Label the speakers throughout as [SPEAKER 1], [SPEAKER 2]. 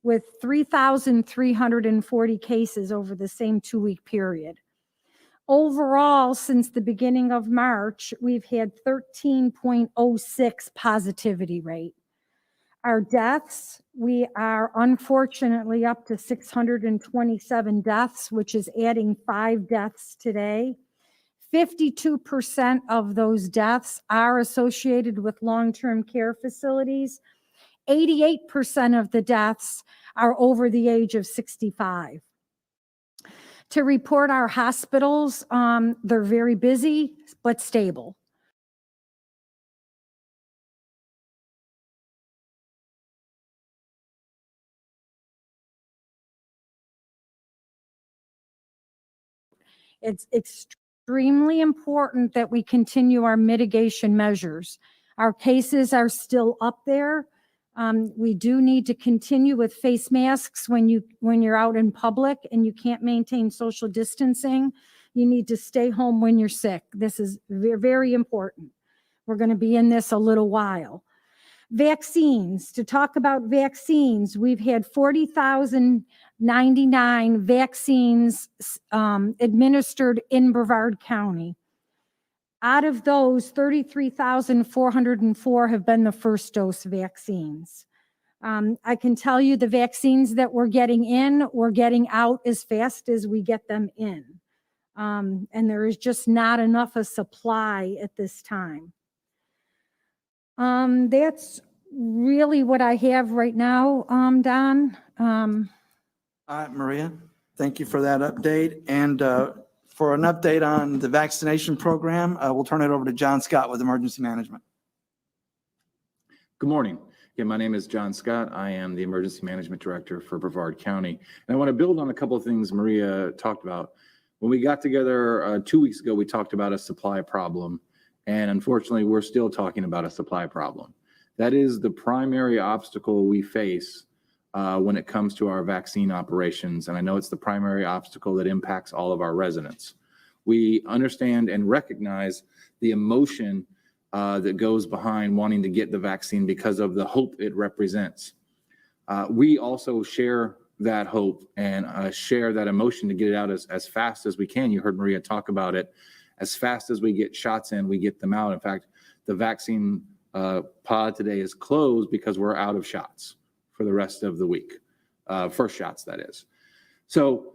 [SPEAKER 1] with 3,340 cases over the same 2-week period. Overall, since the beginning of March, we've had 13.06 positivity rate. Our deaths, we are unfortunately up to 627 deaths, which is adding 5 deaths today. 52% of those deaths are associated with long-term care facilities. 88% of the deaths are over the age of 65. To report our hospitals, they're very busy but stable. It's extremely important that we continue our mitigation measures. Our cases are still up there. We do need to continue with face masks when you're out in public and you can't maintain social distancing. You need to stay home when you're sick. This is very important. We're going to be in this a little while. Vaccines. To talk about vaccines, we've had 40,099 vaccines administered in Brevard County. Out of those, 33,404 have been the first dose vaccines. I can tell you the vaccines that we're getting in, we're getting out as fast as we get them in. And there is just not enough of supply at this time. That's really what I have right now, Don.
[SPEAKER 2] All right, Maria, thank you for that update. And for an update on the vaccination program, we'll turn it over to John Scott with Emergency Management.
[SPEAKER 3] Good morning. Yeah, my name is John Scott. I am the Emergency Management Director for Brevard County. And I want to build on a couple of things Maria talked about. When we got together 2 weeks ago, we talked about a supply problem. And unfortunately, we're still talking about a supply problem. That is the primary obstacle we face when it comes to our vaccine operations. And I know it's the primary obstacle that impacts all of our residents. We understand and recognize the emotion that goes behind wanting to get the vaccine because of the hope it represents. We also share that hope and share that emotion to get it out as fast as we can. You heard Maria talk about it. As fast as we get shots in, we get them out. In fact, the vaccine pod today is closed because we're out of shots for the rest of the week. First shots, that is. So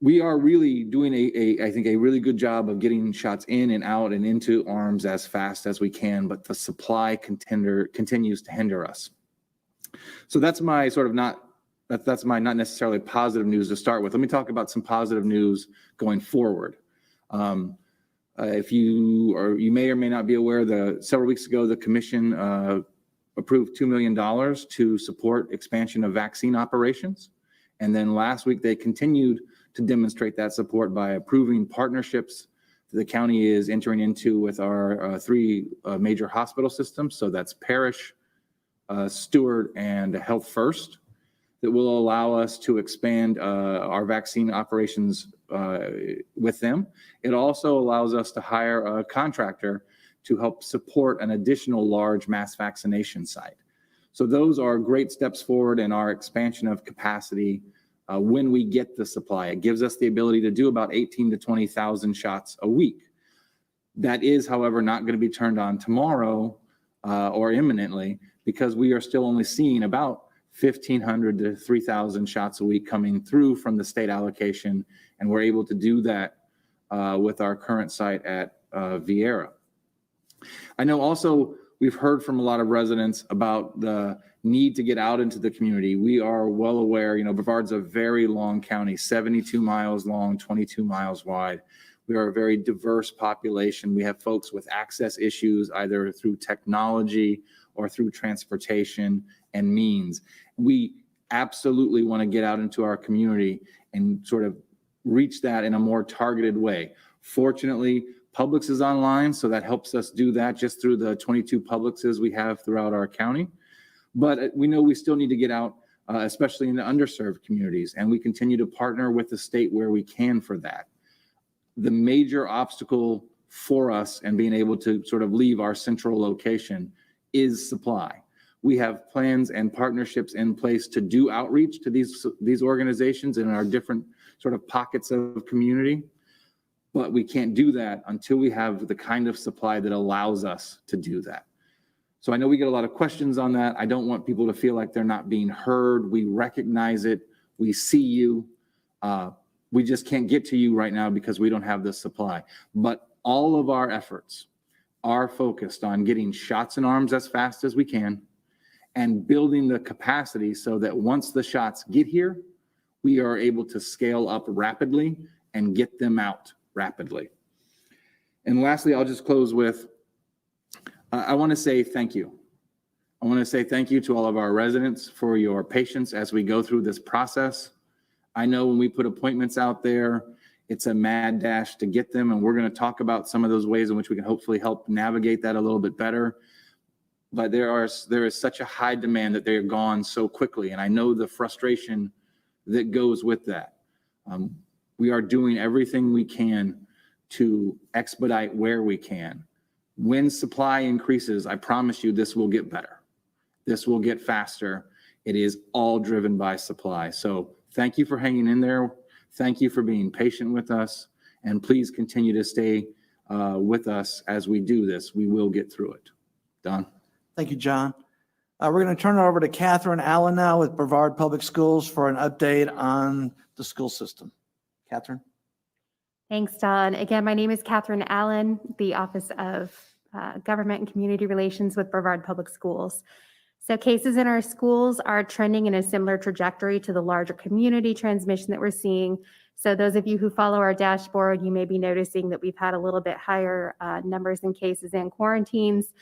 [SPEAKER 3] we are really doing I think a really good job of getting shots in and out and into arms as fast as we can, but the supply continues to hinder us. So that's my sort of that's my not necessarily positive news to start with. Let me talk about some positive news going forward. If you may or may not be aware, several weeks ago, the commission approved $2 million to support expansion of vaccine operations. And then last week, they continued to demonstrate that support by approving partnerships that the county is entering into with our 3 major hospital systems. So that's Parish, Stewart, and Health First, that will allow us to expand our vaccine operations with them. It also allows us to hire a contractor to help support an additional large mass vaccination site. So those are great steps forward in our expansion of capacity when we get the supply. It gives us the ability to do about 18,000 to 20,000 shots a week. That is, however, not going to be turned on tomorrow or imminently, because we are still only seeing about 1,500 to 3,000 shots a week coming through from the state allocation, and we're able to do that with our current site at Vieira. I know also we've heard from a lot of residents about the need to get out into the community. We are well aware, Brevard's a very long county, 72 miles long, 22 miles wide. We are a very diverse population. We have folks with access issues, either through technology or through transportation and means. We absolutely want to get out into our community and sort of reach that in a more targeted way. Fortunately, Publix is online, so that helps us do that just through the 22 Publixes we have throughout our county. But we know we still need to get out, especially in the underserved communities, and we continue to partner with the state where we can for that. The major obstacle for us and being able to sort of leave our central location is supply. We have plans and partnerships in place to do outreach to these organizations in our different sort of pockets of community. But we can't do that until we have the kind of supply that allows us to do that. So I know we get a lot of questions on that. I don't want people to feel like they're not being heard. We recognize it. We see you. We just can't get to you right now because we don't have the supply. But all of our efforts are focused on getting shots in arms as fast as we can and building the capacity so that once the shots get here, we are able to scale up rapidly and get them out rapidly. And lastly, I'll just close with, I want to say thank you. I want to say thank you to all of our residents for your patience as we go through this process. I know when we put appointments out there, it's a mad dash to get them, and we're going to talk about some of those ways in which we can hopefully help navigate that a little bit better. But there is such a high demand that they're gone so quickly, and I know the frustration that goes with that. We are doing everything we can to expedite where we can. When supply increases, I promise you this will get better. This will get faster. It is all driven by supply. So thank you for hanging in there. Thank you for being patient with us. And please continue to stay with us as we do this. We will get through it. Don?
[SPEAKER 2] Thank you, John. We're going to turn it over to Catherine Allen now with Brevard Public Schools for an update on the school system. Catherine?
[SPEAKER 4] Thanks, Don. Again, my name is Catherine Allen, the Office of Government and Community Relations with Brevard Public Schools. So cases in our schools are trending in a similar trajectory to the larger community transmission that we're seeing. So those of you who follow our dashboard, you may be noticing that we've had a little bit higher numbers in cases and quarantines.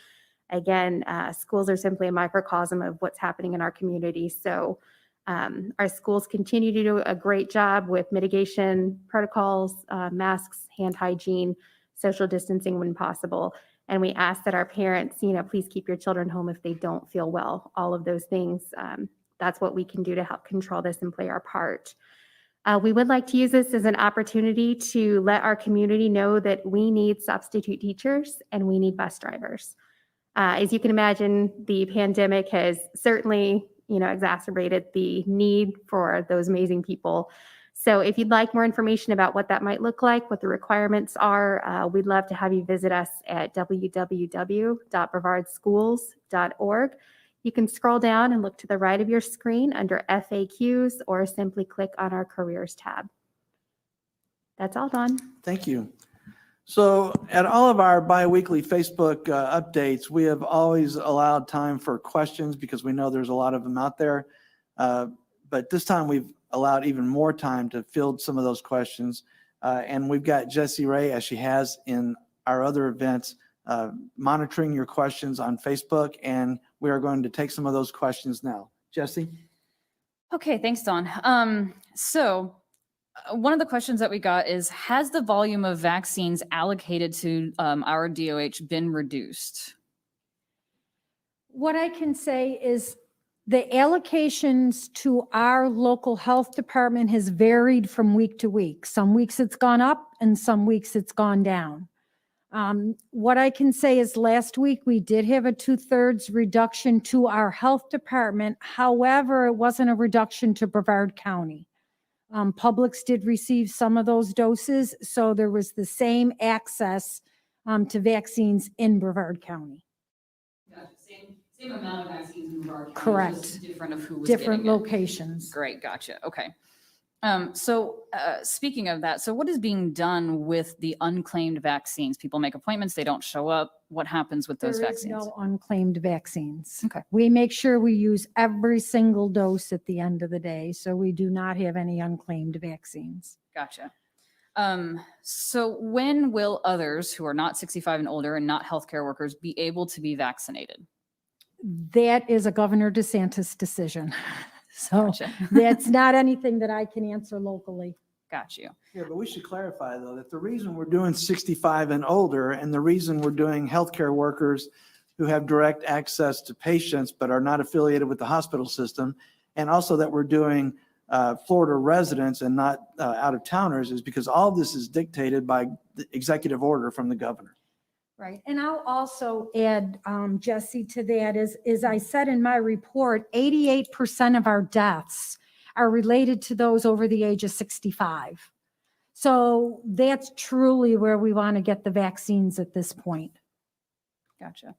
[SPEAKER 4] Again, schools are simply a microcosm of what's happening in our community. So our schools continue to do a great job with mitigation protocols, masks, hand hygiene, social distancing when possible. And we ask that our parents, please keep your children home if they don't feel well. All of those things, that's what we can do to help control this and play our part. We would like to use this as an opportunity to let our community know that we need substitute teachers and we need bus drivers. As you can imagine, the pandemic has certainly, exacerbated the need for those amazing people. So if you'd like more information about what that might look like, what the requirements are, we'd love to have you visit us at www.brevardschools.org. You can scroll down and look to the right of your screen under FAQs or simply click on our careers tab. That's all, Don.
[SPEAKER 2] Thank you. So at all of our biweekly Facebook updates, we have always allowed time for questions because we know there's a lot of them out there. But this time we've allowed even more time to field some of those questions. And we've got Jessie Ray, as she has in our other events, monitoring your questions on Facebook. And we are going to take some of those questions now. Jessie?
[SPEAKER 5] Okay, thanks, Don. One of the questions that we got is, has the volume of vaccines allocated to our DOH been reduced?
[SPEAKER 1] What I can say is the allocations to our local health department has varied from week to week. Some weeks it's gone up and some weeks it's gone down. What I can say is last week we did have a 2/3 reduction to our health department. However, it wasn't a reduction to Brevard County. Publix did receive some of those doses, so there was the same access to vaccines in Brevard County.
[SPEAKER 5] Gotcha. Same amount of vaccines in Brevard County.
[SPEAKER 1] Correct.
[SPEAKER 5] Just different of who was
[SPEAKER 1] Different
[SPEAKER 5] getting it.
[SPEAKER 1] locations.
[SPEAKER 5] Great, gotcha. Okay. Speaking of that, so what is being done with the unclaimed vaccines? People make appointments, they don't show up. What happens with those
[SPEAKER 1] There is
[SPEAKER 5] vaccines?
[SPEAKER 1] no unclaimed vaccines.
[SPEAKER 5] Okay.
[SPEAKER 1] We make sure we use every single dose at the end of the day, so we do not have any unclaimed vaccines.
[SPEAKER 5] Gotcha. So when will others who are not 65 and older and not healthcare workers be able to be vaccinated?
[SPEAKER 1] That is a Governor DeSantis decision. So
[SPEAKER 5] Gotcha.
[SPEAKER 1] that's not anything that I can answer locally.
[SPEAKER 5] Got you.
[SPEAKER 2] Yeah, but we should clarify, though, that the reason we're doing 65 and older and the reason we're doing healthcare workers who have direct access to patients but are not affiliated with the hospital system, and also that we're doing Florida residents and not out-of-towners is because all of this is dictated by the executive order from the governor.
[SPEAKER 1] Right. And I'll also add, Jesse, to that is I said in my report, 88% of our deaths are related to those over the age of 65. So that's truly where we want to get the vaccines at this point.
[SPEAKER 5] Gotcha.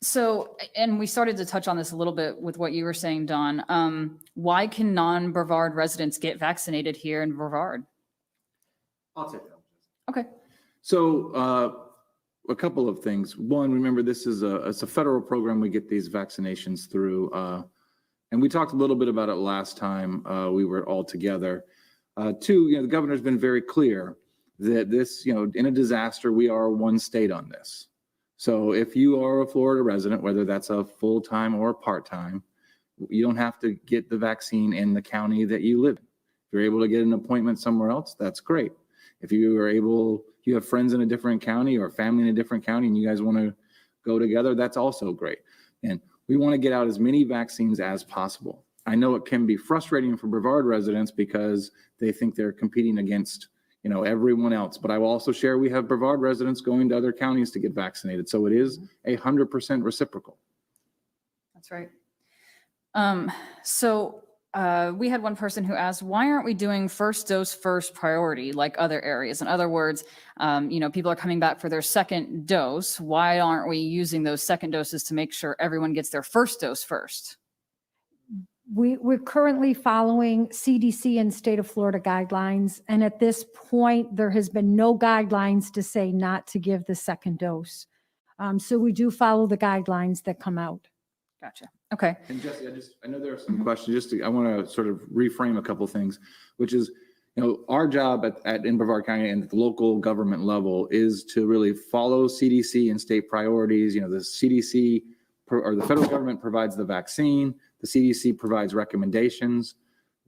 [SPEAKER 5] So, and we started to touch on this a little bit with what you were saying, Dawn. Why can non-Brevard residents get vaccinated here in Brevard?
[SPEAKER 3] I'll take that.
[SPEAKER 5] Okay.
[SPEAKER 3] So a couple of things. One, remember this is it's a federal program. We get these vaccinations through, and we talked a little bit about it last time we were all together. Two, the governor's been very clear that this, in a disaster, we are one state on this. So if you are a Florida resident, whether that's a full-time or part-time, you don't have to get the vaccine in the county that you live in. If you're able to get an appointment somewhere else, that's great. If you are able, you have friends in a different county or family in a different county and you guys want to go together, that's also great. And we want to get out as many vaccines as possible. I know it can be frustrating for Brevard residents because they think they're competing against, everyone else. But I will also share we have Brevard residents going to other counties to get vaccinated. So it is 100% reciprocal.
[SPEAKER 5] That's right. We had one person who asked, why aren't we doing first dose first priority like other areas? In other words, people are coming back for their second dose. Why aren't we using those second doses to make sure everyone gets their first dose first?
[SPEAKER 1] We're currently following CDC and state of Florida guidelines. And at this point, there has been no guidelines to say not to give the second dose. So we do follow the guidelines that come out.
[SPEAKER 5] Gotcha. Okay.
[SPEAKER 3] And Jesse, I know there are some questions. I want to sort of reframe a couple things, which is, our job in Brevard County and at the local government level is to really follow CDC and state priorities. The CDC or the federal government provides the vaccine. The CDC provides recommendations.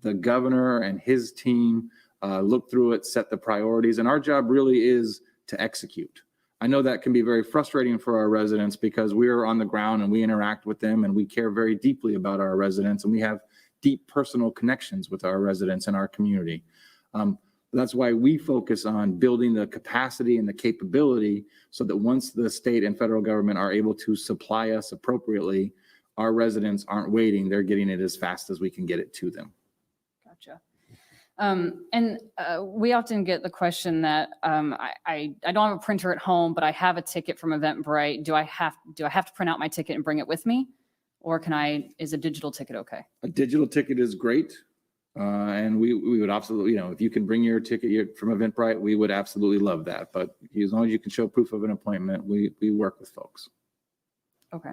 [SPEAKER 3] The governor and his team look through it, set the priorities, and our job really is to execute. I know that can be very frustrating for our residents because we are on the ground and we interact with them and we care very deeply about our residents and we have deep personal connections with our residents and our community. That's why we focus on building the capacity and the capability so that once the state and federal government are able to supply us appropriately, our residents aren't waiting. They're getting it as fast as we can get it to them.
[SPEAKER 5] Gotcha. We often get the question that I don't have a printer at home, but I have a ticket from Eventbrite. Do I have to print out my ticket and bring it with me? Or is a digital ticket okay?
[SPEAKER 3] A digital ticket is great. And we would absolutely, if you can bring your ticket from Eventbrite, we would absolutely love that. But as long as you can show proof of an appointment, we work with folks.
[SPEAKER 5] Okay.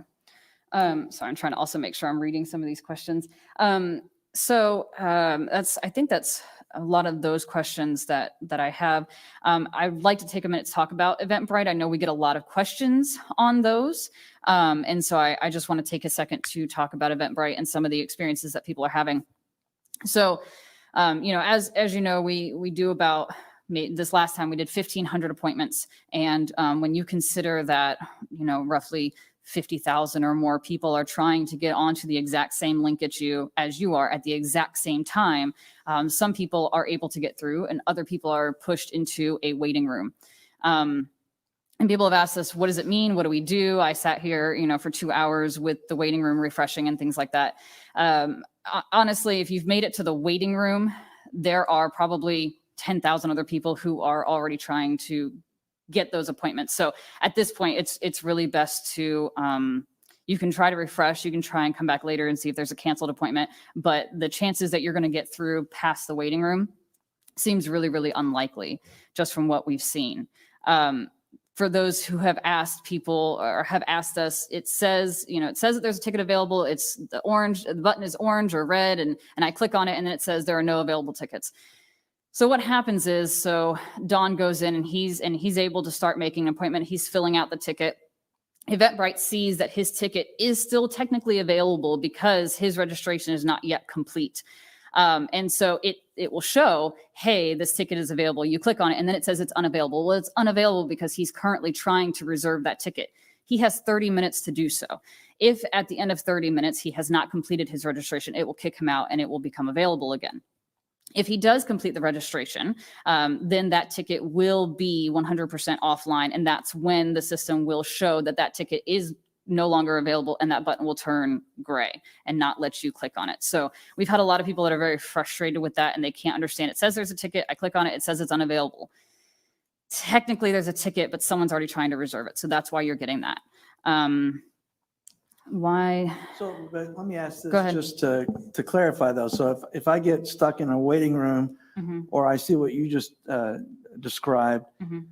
[SPEAKER 5] So I'm trying to also make sure I'm reading some of these questions. I think that's a lot of those questions that I have. I'd like to take a minute to talk about Eventbrite. I know we get a lot of questions on those. And so I just want to take a second to talk about Eventbrite and some of the experiences that people are having. So, as you know, we do about, this last time we did 1,500 appointments. And when you consider that, roughly 50,000 or more people are trying to get onto the exact same link as you are at the exact same time, some people are able to get through and other people are pushed into a waiting room. And people have asked us, what does it mean? What do we do? I sat here, for 2 hours with the waiting room refreshing and things like that. Honestly, if you've made it to the waiting room, there are probably 10,000 other people who are already trying to get those appointments. So at this point, it's really best to, you can try to refresh, you can try and come back later and see if there's a canceled appointment, but the chances that you're going to get through past the waiting room seems really, really unlikely just from what we've seen. For those who have asked people or have asked us, it says that there's a ticket available. It's the button is orange or red, and I click on it and then it says there are no available tickets. So what happens is, Don goes in and he's able to start making an appointment. He's filling out the ticket. Eventbrite sees that his ticket is still technically available because his registration is not yet complete. And so it will show, hey, this ticket is available. You click on it and then it says it's unavailable. Well, it's unavailable because he's currently trying to reserve that ticket. He has 30 minutes to do so. If at the end of 30 minutes he has not completed his registration, it will kick him out and it will become available again. If he does complete the registration, then that ticket will be 100% offline. And that's when the system will show that that ticket is no longer available and that button will turn gray and not let you click on it. So we've had a lot of people that are very frustrated with that and they can't understand. It says there's a ticket. I click on it. It says it's unavailable. Technically there's a ticket, but someone's already trying to reserve it. So that's why you're getting that. Why?
[SPEAKER 2] So but let me ask
[SPEAKER 5] Go ahead.
[SPEAKER 2] this just to clarify though. So if I get stuck in a waiting room
[SPEAKER 5] Mhm,
[SPEAKER 2] or I see what you just described,
[SPEAKER 5] mhm.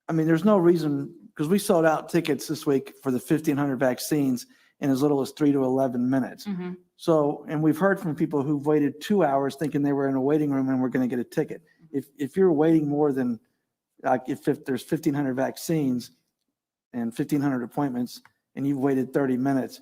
[SPEAKER 2] I mean, there's no reason, because we sold out tickets this week for the 1,500 vaccines in as little as 3 to 11 minutes.
[SPEAKER 5] Mhm.
[SPEAKER 2] So, and we've heard from people who've waited 2 hours thinking they were in a waiting room and were going to get a ticket. If you're waiting more than, like if there's 1,500 vaccines and 1,500 appointments and you've waited 30 minutes,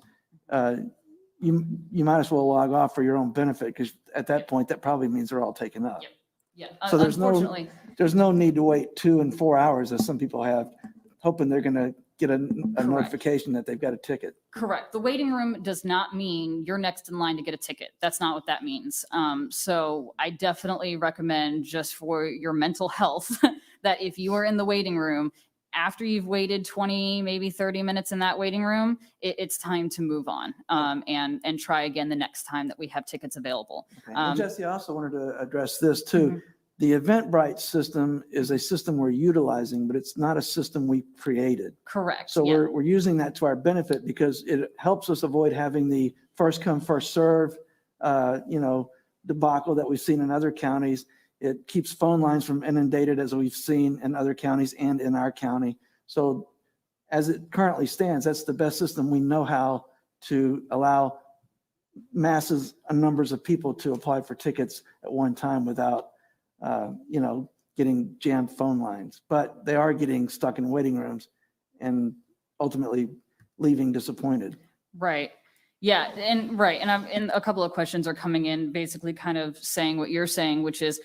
[SPEAKER 2] you might as well log off for your own benefit, because at that point, that probably means they're all taken up.
[SPEAKER 5] Yep. Yeah,
[SPEAKER 2] So
[SPEAKER 5] unfortunately.
[SPEAKER 2] there's no need to wait 2 and 4 hours as some people have, hoping they're going to get a
[SPEAKER 5] Correct.
[SPEAKER 2] notification that they've got a ticket.
[SPEAKER 5] Correct. The waiting room does not mean you're next in line to get a ticket. That's not what that means. So I definitely recommend, just for your mental health, that if you are in the waiting room, after you've waited 20, maybe 30 minutes in that waiting room, it's time to move on and try again the next time that we have tickets available.
[SPEAKER 2] Okay. And Jesse, I also wanted to address this too.
[SPEAKER 5] Mhm.
[SPEAKER 2] The Eventbrite system is a system we're utilizing, but it's not a system we created.
[SPEAKER 5] Correct.
[SPEAKER 2] So
[SPEAKER 5] yeah.
[SPEAKER 2] we're using that to our benefit because it helps us avoid having the first come, first serve, debacle that we've seen in other counties. It keeps phone lines from inundated, as we've seen in other counties and in our county. So as it currently stands, that's the best system we know how to allow masses and numbers of people to apply for tickets at one time without getting jammed phone lines. But they are getting stuck in waiting rooms and ultimately leaving disappointed.
[SPEAKER 5] Right. Yeah. And right. And a couple of questions are coming in basically kind of saying what you're saying, which is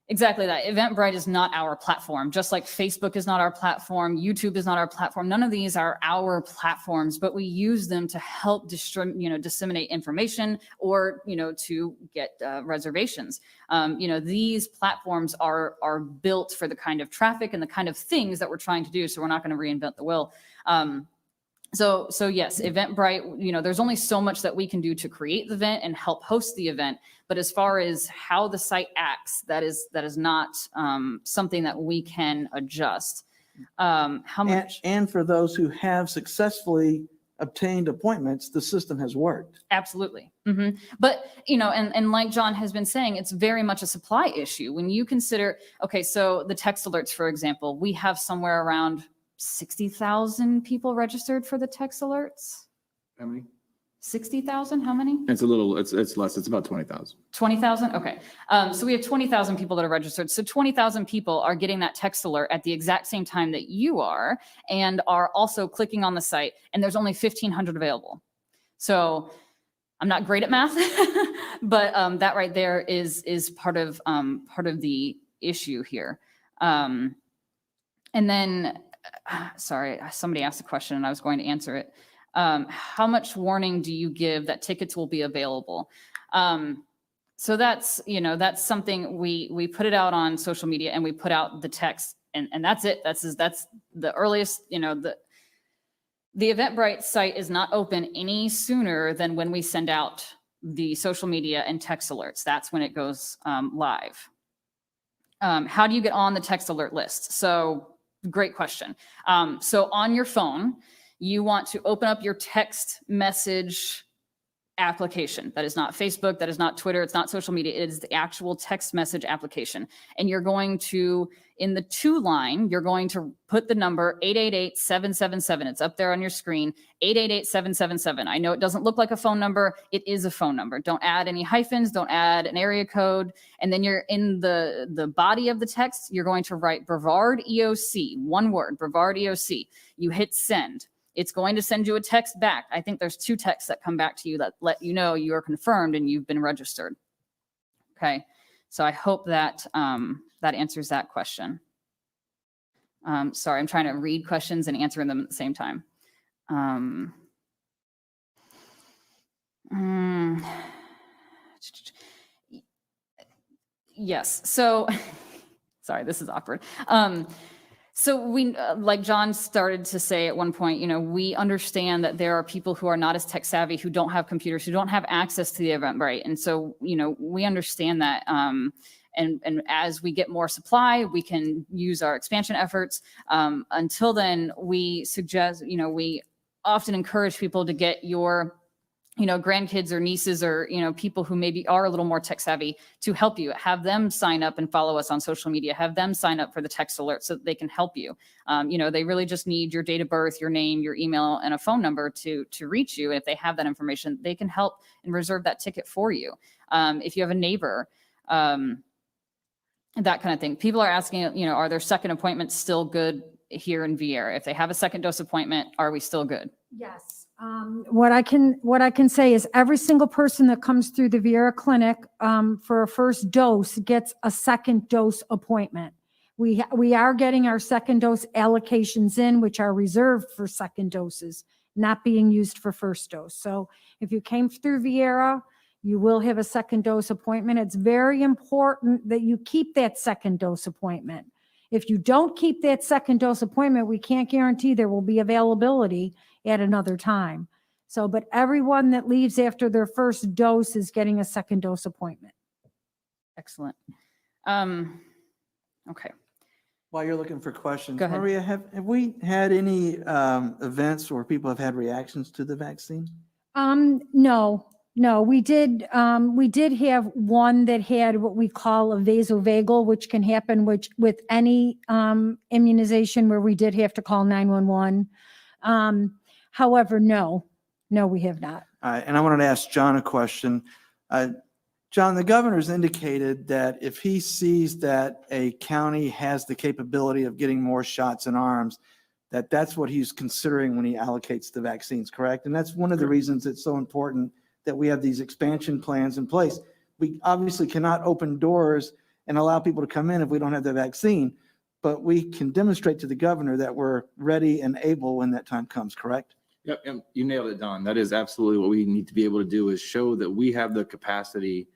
[SPEAKER 5] exactly that. Eventbrite is not our platform, just like Facebook is not our platform. YouTube is not our platform. None of these are our platforms, but we use them to help disseminate information or, to get reservations. These platforms are built for the kind of traffic and the kind of things that we're trying to do. So we're not going to reinvent the wheel. So yes, Eventbrite, there's only so much that we can do to create the event and help host the event. But as far as how the site acts, that is not something that we can adjust. How much?
[SPEAKER 2] And for those who have successfully obtained appointments, the system has worked.
[SPEAKER 5] Absolutely. Mm-hmm. But, and like John has been saying, it's very much a supply issue. When you consider, okay, so the text alerts, for example, we have somewhere around 60,000 people registered for the text alerts.
[SPEAKER 3] How many?
[SPEAKER 5] 60,000? How many?
[SPEAKER 3] It's less. It's about 20,000.
[SPEAKER 5] 20,000? Okay. So we have 20,000 people that are registered. So 20,000 people are getting that text alert at the exact same time that you are and are also clicking on the site, and there's only 1,500 available. So I'm not great at math, but that right there is part of the issue here. And then, sorry, somebody asked a question and I was going to answer it. How much warning do you give that tickets will be available? So that's something we put it out on social media and we put out the text and that's it. That's the earliest, the Eventbrite site is not open any sooner than when we send out the social media and text alerts. That's when it goes live. How do you get on the text alert list? So great question. So on your phone, you want to open up your text message application. That is not Facebook. That is not Twitter. It's not social media. It is the actual text message application. And you're going to, in the to line, you're going to put the number 888-777. It's up there on your screen, 888-777. I know it doesn't look like a phone number. It is a phone number. Don't add any hyphens. Don't add an area code. And then you're in the body of the text, you're going to write Brevard EOC, one word, Brevard EOC. You hit send. It's going to send you a text back. I think there's 2 texts that come back to you that let you know you are confirmed and you've been registered. Okay. So I hope that that answers that question. Sorry, I'm trying to read questions and answer them at the same time. Yes. So, sorry, this is awkward. So we, like John started to say at one point, we understand that there are people who are not as tech savvy, who don't have computers, who don't have access to the Eventbrite. And so, we understand that. And as we get more supply, we can use our expansion efforts. Until then, we suggest, we often encourage people to get your grandkids or nieces or, people who maybe are a little more tech savvy to help you. Have them sign up and follow us on social media. Have them sign up for the text alert so that they can help you. They really just need your date of birth, your name, your email, and a phone number to reach you. And if they have that information, they can help and reserve that ticket for you. If you have a neighbor, that kind of thing. People are asking, are their second appointments still good here in Vieira? If they have a second dose appointment, are we still good?
[SPEAKER 1] Yes. What I can say is every single person that comes through the Vieira Clinic for a first dose gets a second dose appointment. We are getting our second dose allocations in, which are reserved for second doses, not being used for first dose. So if you came through Vieira, you will have a second dose appointment. It's very important that you keep that second dose appointment. If you don't keep that second dose appointment, we can't guarantee there will be availability at another time. So, but everyone that leaves after their first dose is getting a second dose appointment.
[SPEAKER 5] Excellent. Okay.
[SPEAKER 2] While you're looking for questions,
[SPEAKER 5] Go ahead.
[SPEAKER 2] Maria, have we had any events where people have had reactions to the vaccine?
[SPEAKER 1] No, we did have one that had what we call a vasovagal, which can happen with any immunization where we did have to call 911. However, no, we have not.
[SPEAKER 2] All right, and I wanted to ask John a question. John, the governor's indicated that if he sees that a county has the capability of getting more shots in arms, that's what he's considering when he allocates the vaccines, correct? And that's one of the reasons it's so important that we have these expansion plans in place. We obviously cannot open doors and allow people to come in if we don't have the vaccine, but we can demonstrate to the governor that we're ready and able when that time comes, correct?
[SPEAKER 3] Yep, and you nailed it, Don. That is absolutely what we need to be able to do, is show that we have the capacity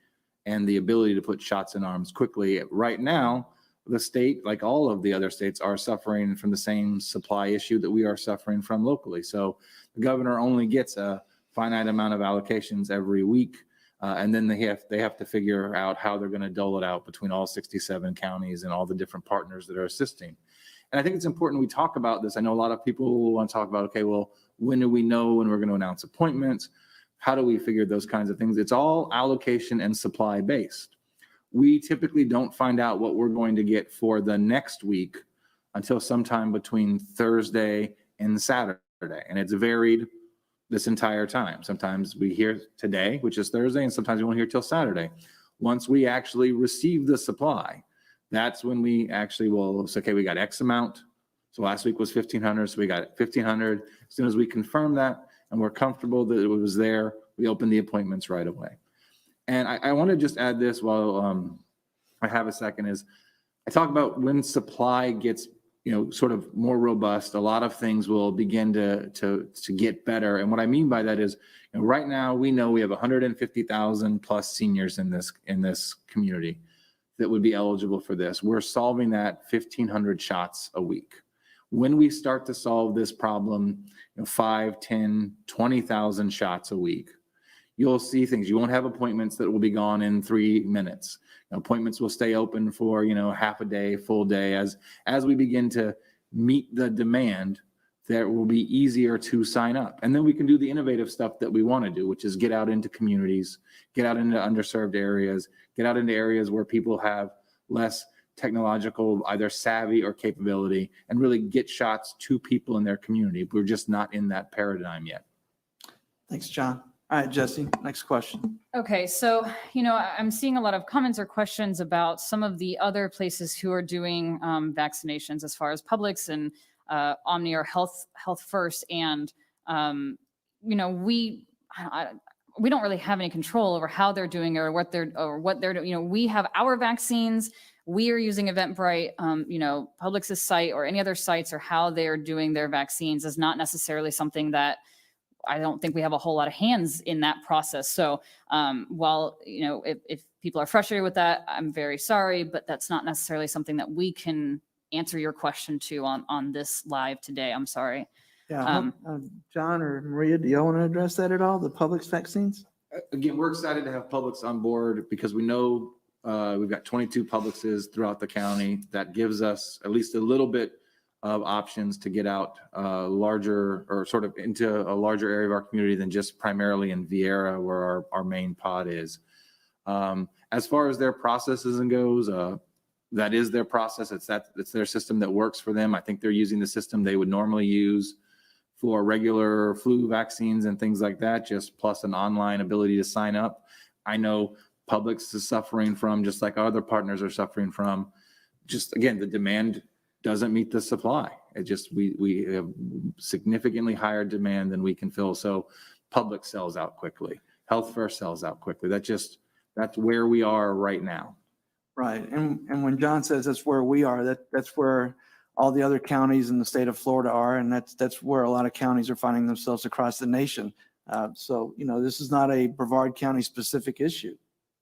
[SPEAKER 3] and the ability to put shots in arms quickly. Right now, the state, like all of the other states, are suffering from the same supply issue that we are suffering from locally. So the governor only gets a finite amount of allocations every week, and then they have to figure out how they're going to dole it out between all 67 counties and all the different partners that are assisting. And I think it's important we talk about this. I know a lot of people want to talk about, okay, well, when do we know when we're going to announce appointments? How do we figure those kinds of things? It's all allocation and supply based. We typically don't find out what we're going to get for the next week until sometime between Thursday and Saturday. And it's varied this entire time. Sometimes we hear today, which is Thursday, and sometimes we won't hear till Saturday. Once we actually receive the supply, that's when we actually will say, okay, we got X amount. So last week was 1,500, so we got 1,500. As soon as we confirm that and we're comfortable that it was there, we open the appointments right away. And I want to just add this while I have a second, is I talk about when supply gets sort of more robust, a lot of things will begin to get better. And what I mean by that is, right now we know we have 150,000 plus seniors in this community that would be eligible for this. We're solving that 1,500 shots a week. When we start to solve this problem, 5, 10, 20,000 shots a week, you'll see things. You won't have appointments that will be gone in 3 minutes. Appointments will stay open for, half a day, full day. As we begin to meet the demand, that will be easier to sign up. And then we can do the innovative stuff that we want to do, which is get out into communities, get out into underserved areas, get out into areas where people have less technological either savvy or capability, and really get shots to people in their community. We're just not in that paradigm yet.
[SPEAKER 2] Thanks, John. All right, Jesse, next question.
[SPEAKER 5] Okay, so, I'm seeing a lot of comments or questions about some of the other places who are doing vaccinations, as far as Publix and Omni or Health First. And, we don't really have any control over how they're doing it or what they're doing. We have our vaccines. We are using Eventbrite. Publix's site or any other sites or how they're doing their vaccines is not necessarily something that I don't think we have a whole lot of hands in that process. So while, if people are frustrated with that, I'm very sorry, but that's not necessarily something that we can answer your question to on this live today. I'm sorry.
[SPEAKER 2] Yeah. John or Maria, do y'all want to address that at all? The Publix vaccines?
[SPEAKER 3] Again, we're excited to have Publix on board because we know we've got 22 Publixes throughout the county. That gives us at least a little bit of options to get out larger or sort of into a larger area of our community than just primarily in Viera where our main pod is. As far as their processes and goes, that is their process. It's their system that works for them. I think they're using the system they would normally use for regular flu vaccines and things like that, just plus an online ability to sign up. I know Publix is suffering from, just like our other partners are suffering from, just again, the demand doesn't meet the supply. It just, we have significantly higher demand than we can fill. So Publix sells out quickly. Health First sells out quickly. That's where we are right now.
[SPEAKER 2] Right. And when John says that's where we are, that's where all the other counties in the state of Florida are. And that's where a lot of counties are finding themselves across the nation. So, this is not a Brevard County specific issue.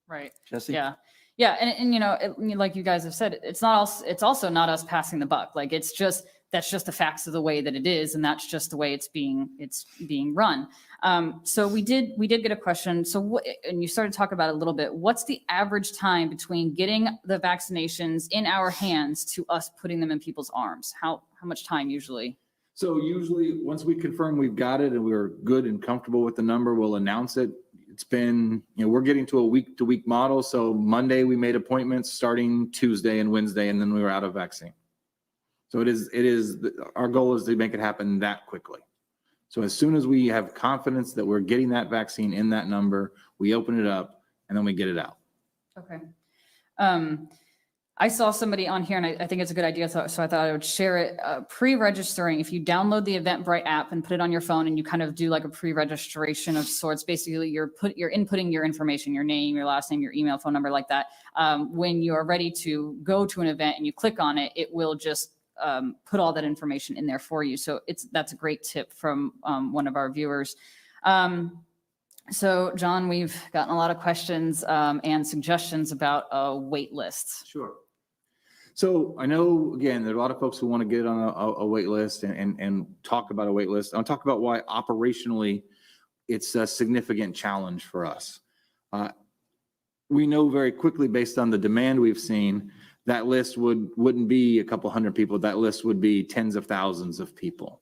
[SPEAKER 5] Right.
[SPEAKER 2] Jesse?
[SPEAKER 5] Yeah. Yeah. And like you guys have said, it's also not us passing the buck. Like that's just the facts of the way that it is. And that's just the way it's being run. So we did get a question. So and you started to talk about it a little bit. What's the average time between getting the vaccinations in our hands to us putting them in people's arms? How much time usually?
[SPEAKER 3] So usually once we confirm we've got it and we're good and comfortable with the number, we'll announce it. It's been, we're getting to a week-to-week model. So Monday we made appointments starting Tuesday and Wednesday, and then we were out of vaccine. So it is our goal is to make it happen that quickly. So as soon as we have confidence that we're getting that vaccine in that number, we open it up and then we get it out.
[SPEAKER 5] Okay. I saw somebody on here and I think it's a good idea. So I thought I would share it. Pre-registering, if you download the Eventbrite app and put it on your phone and you kind of do like a pre-registration of sorts, basically you're inputting your information, your name, your last name, your email, phone number, like that. When you're ready to go to an event and you click on it, it will just put all that information in there for you. So that's a great tip from one of our viewers. So John, we've gotten a lot of questions and suggestions about a wait list.
[SPEAKER 3] Sure. So I know, again, there are a lot of folks who want to get on a wait list and talk about a wait list. I'll talk about why operationally it's a significant challenge for us. We know very quickly, based on the demand we've seen, that list wouldn't be a couple hundred people. That list would be tens of thousands of people.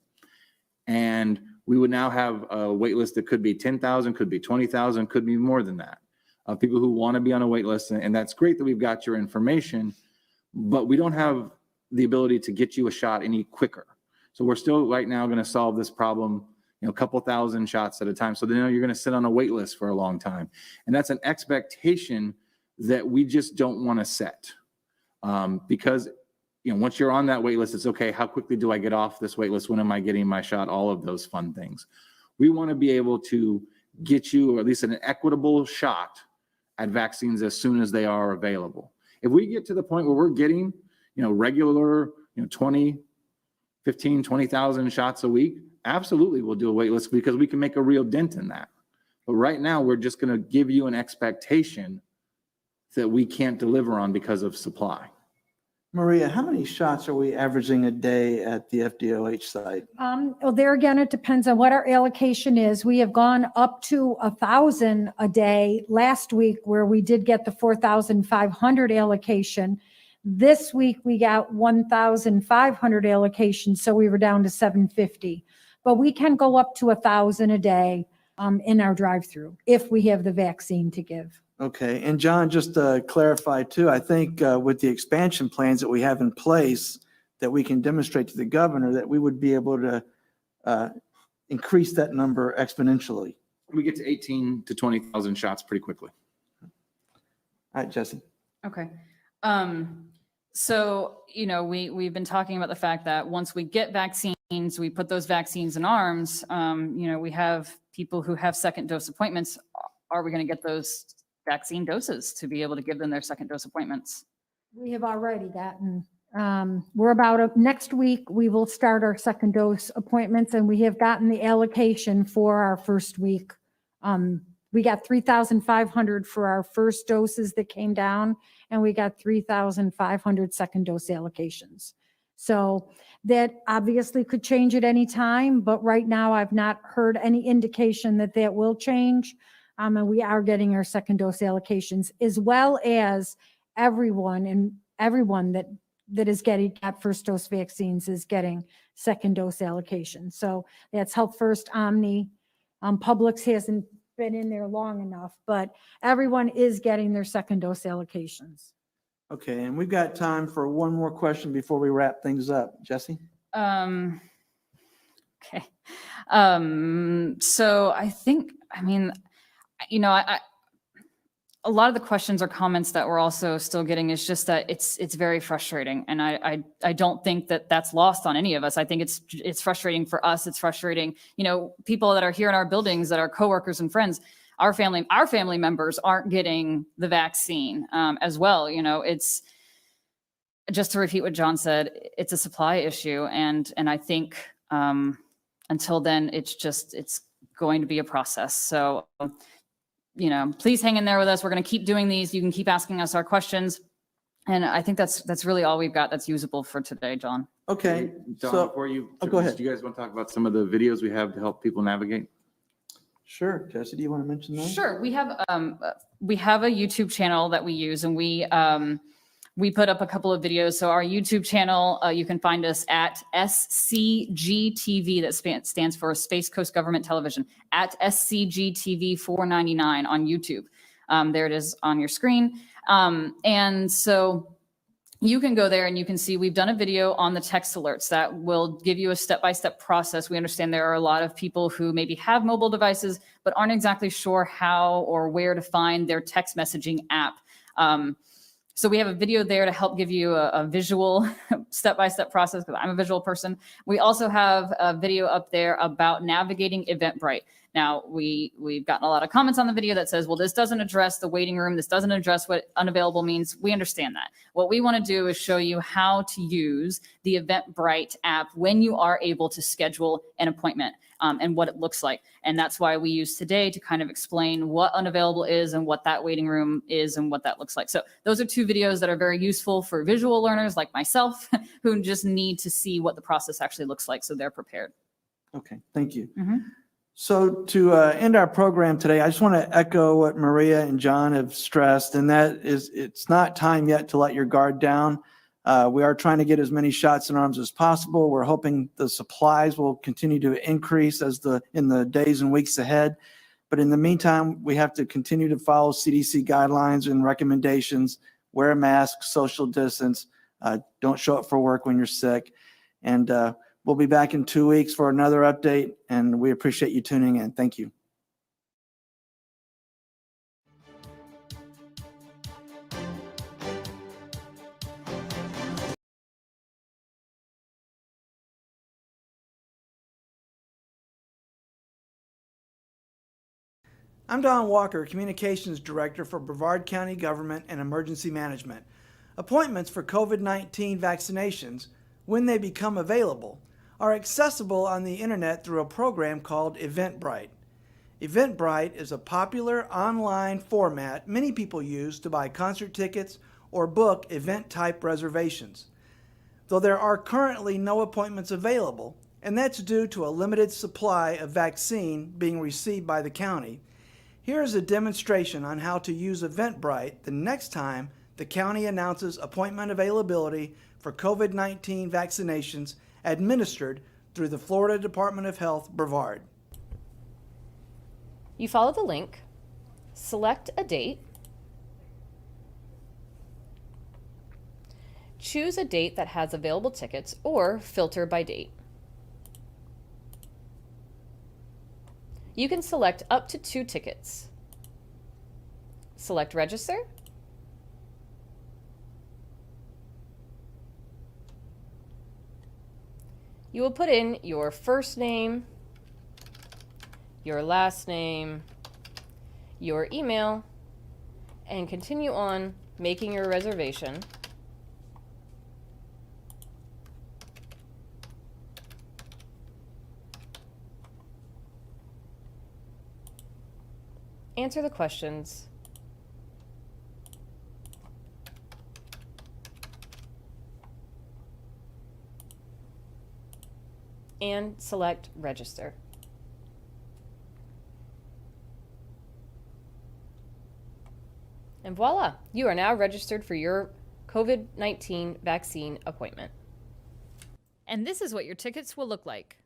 [SPEAKER 3] And we would now have a wait list that could be 10,000, could be 20,000, could be more than that. People who want to be on a wait list. And that's great that we've got your information, but we don't have the ability to get you a shot any quicker. So we're still right now going to solve this problem, a couple thousand shots at a time. So then you're going to sit on a wait list for a long time. And that's an expectation that we just don't want to set. Because once you're on that wait list, it's okay. How quickly do I get off this wait list? When am I getting my shot? All of those fun things. We want to be able to get you, or at least an equitable shot at vaccines as soon as they are available. If we get to the point where we're getting, regular, 20,000 shots a week, absolutely we'll do a wait list because we can make a real dent in that. But right now we're just going to give you an expectation that we can't deliver on because of supply.
[SPEAKER 2] Maria, how many shots are we averaging a day at the FDOH site?
[SPEAKER 1] Well, there again, it depends on what our allocation is. We have gone up to 1,000 a day last week, where we did get the 4,500 allocation. This week we got 1,500 allocation, so we were down to 750. But we can go up to 1,000 a day in our drive-through if we have the vaccine to give.
[SPEAKER 2] Okay. And John, just to clarify too, I think with the expansion plans that we have in place, that we can demonstrate to the governor that we would be able to increase that number exponentially.
[SPEAKER 3] We get to 18 to 20,000 shots pretty quickly.
[SPEAKER 2] All right, Jesse.
[SPEAKER 5] Okay. So, we've been talking about the fact that once we get vaccines, we put those vaccines in arms. We have people who have second dose appointments. Are we going to get those vaccine doses to be able to give them their second dose appointments?
[SPEAKER 1] We have already gotten We're about, next week, we will start our second dose appointments, and we have gotten the allocation for our first week. We got 3,500 for our first doses that came down, and we got 3,500 second dose allocations. So that obviously could change at any time, but right now I've not heard any indication that that will change. And we are getting our second dose allocations, as well as everyone that is getting that first dose vaccines is getting second dose allocation. So that's Health First, Omni. Publix hasn't been in there long enough, but everyone is getting their second dose allocations.
[SPEAKER 2] Okay, and we've got time for one more question before we wrap things up. Jesse?
[SPEAKER 5] Okay. So I think, a lot of the questions or comments that we're also still getting is just that it's very frustrating. And I don't think that that's lost on any of us. I think it's frustrating for us. It's frustrating, people that are here in our buildings that are coworkers and friends, our family members aren't getting the vaccine as well. It's just to repeat what John said, it's a supply issue. And I think until then, it's going to be a process. So, please hang in there with us. We're going to keep doing these. You can keep asking us our questions. And I think that's really all we've got that's usable for today, John.
[SPEAKER 2] Okay,
[SPEAKER 3] John,
[SPEAKER 2] so,
[SPEAKER 3] before you,
[SPEAKER 2] go ahead.
[SPEAKER 3] do you guys want to talk about some of the videos we have to help people navigate?
[SPEAKER 2] Sure. Jesse, do you want to mention those?
[SPEAKER 5] Sure. We have a YouTube channel that we use, and we put up a couple of videos. So our YouTube channel, you can find us at SCGTV, that stands for Space Coast Government Television, at SCGTV 499 on YouTube. There it is on your screen. And so you can go there and you can see we've done a video on the text alerts that will give you a step-by-step process. We understand there are a lot of people who maybe have mobile devices, but aren't exactly sure how or where to find their text messaging app. So we have a video there to help give you a visual step-by-step process, because I'm a visual person. We also have a video up there about navigating Eventbrite. Now, we've gotten a lot of comments on the video that says, well, this doesn't address the waiting room. This doesn't address what unavailable means. We understand that. What we want to do is show you how to use the Eventbrite app when you are able to schedule an appointment, and what it looks like. And that's why we use today to kind of explain what unavailable is and what that waiting room is and what that looks like. So those are two videos that are very useful for visual learners like myself who just need to see what the process actually looks like so they're prepared.
[SPEAKER 2] Okay, thank you.
[SPEAKER 5] Mm-hmm.
[SPEAKER 2] So to end our program today, I just want to echo what Maria and John have stressed, and that is it's not time yet to let your guard down. We are trying to get as many shots in arms as possible. We're hoping the supplies will continue to increase in the days and weeks ahead. But in the meantime, we have to continue to follow CDC guidelines and recommendations, wear a mask, social distance, don't show up for work when you're sick. And we'll be back in 2 weeks for another update, and we appreciate you tuning in. Thank you. I'm Don Walker, Communications Director for Brevard County Government and Emergency Management. Appointments for COVID-19 vaccinations, when they become available, are accessible on the internet through a program called Eventbrite. Eventbrite is a popular online format many people use to buy concert tickets or book event-type reservations. Though there are currently no appointments available, and that's due to a limited supply of vaccine being received by the county, here is a demonstration on how to use Eventbrite the next time the county announces appointment availability for COVID-19 vaccinations administered through the Florida Department of Health, Brevard.
[SPEAKER 6] You follow the link, select a date, choose a date that has available tickets or filter by date. You can select up to 2 tickets. Select register. You will put in your first name, your last name, your email, and continue on making your reservation. answer the questions, and select register. And voila, you are now registered for your COVID-19 vaccine appointment. And this is what your tickets will look like.